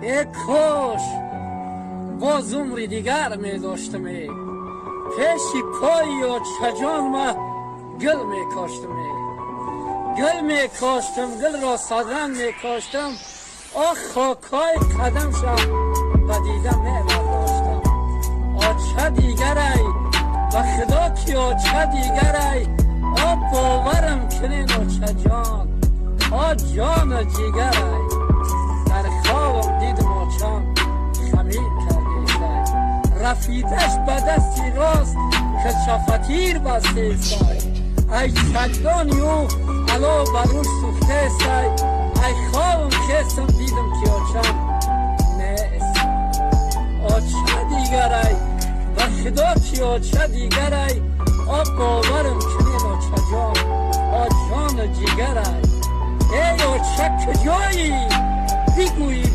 ای کاش باز عمری دیگر می داشتم، پیشی پای و چجان ما گل می کاشتم، گل می کاشتم، گل را صدرنگ می کاشتم، آخ خاکای قدم شم و دیدم می برداشتم. آچه دیگر ای و خدا کی آچه دیگر ای، آ باورم کنین آچه جان، آ جان جیگر ای. در خوابم دیدم آچان خمیر کرده ای، رفیدش به دستی راست که شفتیر بسته ای چگدانی او علا بروش سوخته ای. ای خوابم خستم دیدم که آچان نیست، آچه دیگر ای و خدا کی آچه دیگر ای، آ باورم کنین آچه جان، آ جان جیگر ای. ای آچه کجایی بگویی